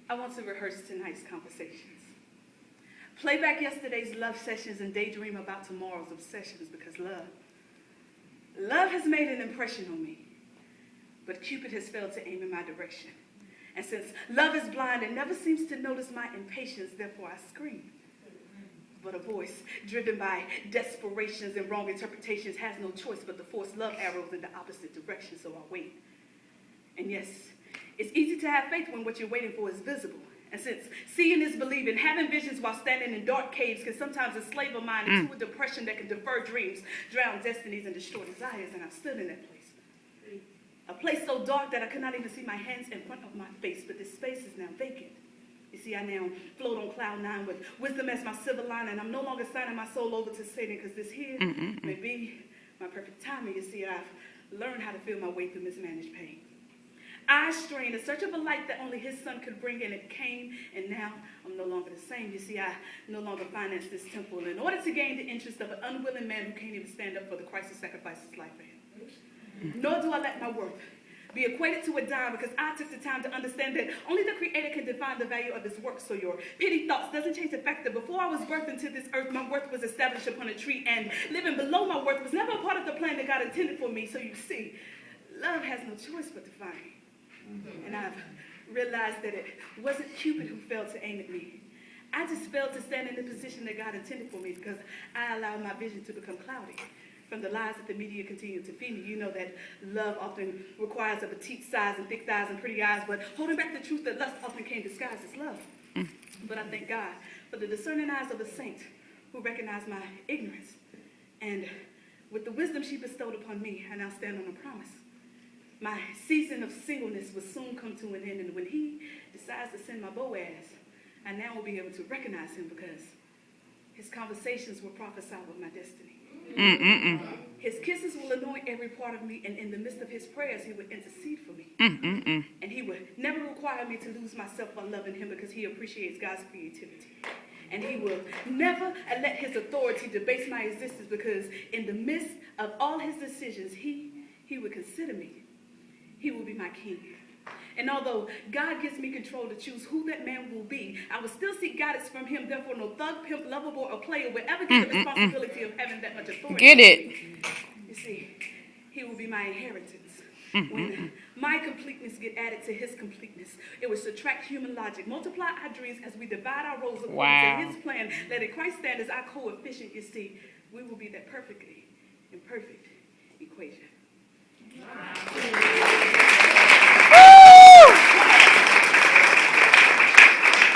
I want to rehearse tonight's conversations. Play back yesterday's love sessions and daydream about tomorrow's obsessions, because love has made an impression on me, but Cupid has failed to aim in my direction. And since love is blind and never seems to notice my impatience, therefore I scream. But a voice driven by desperations and wrong interpretations has no choice but to force love arrows in the opposite direction, so I wait. And yes, it's easy to have faith when what you're waiting for is visible. And since seeing is believing, having visions while standing in dark caves can sometimes enslave a mind into a depression that can defer dreams, drown destinies, and destroy desires, and I've stood in that place. A place so dark that I could not even see my hands in front of my face, but this space is now vacant. You see, I now float on cloud nine with wisdom as my silver line, and I'm no longer signing my soul over to Satan, because this here may be my perfect timing. You see, I've learned how to feel my way through mismanaged pain. I strained in search of a light that only his son could bring, and it came, and now I'm no longer the same. You see, I no longer finance this temple in order to gain the interest of an unwilling man who can't even stand up for the Christ who sacrificed his life for him. Nor do I let my worth be equated to a dime, because I took the time to understand that only the Creator can define the value of his work. So your pity thoughts doesn't change the fact that before I was birthed into this earth, my worth was established upon a tree, and living below my worth was never a part of the plan that God intended for me. So you see, love has no choice but to find me. And I've realized that it wasn't Cupid who failed to aim at me. I just failed to stand in the position that God intended for me, because I allowed my vision to become cloudy from the lies that the media continue to feed me. You know that love often requires a petite size and thick thighs and pretty eyes, but holding back the truth that lust often can disguise as love. But I thank God for the discerning eyes of a saint who recognized my ignorance. And with the wisdom she bestowed upon me, I now stand on a promise. My season of singleness will soon come to an end, and when he decides to send my Boaz, I now will be able to recognize him, because his conversations will prophesy with my destiny. His kisses will anoint every part of me, and in the midst of his prayers, he would intercede for me. And he would never require me to lose myself while loving him, because he appreciates God's creativity. And he will never let his authority debase my existence, because in the midst of all his decisions, he would consider me. He will be my king. And although God gives me control to choose who that man will be, I will still seek guidance from him. Therefore, no thug, pimp, lover boy, or player will ever get the responsibility of having that much authority. Get it. You see, he will be my inheritance. When my completeness get added to his completeness, it will subtract human logic, multiply our dreams as we divide our roles according to his plan. Let it Christ stand as our coefficient. You see, we will be that perfectly imperfect equation.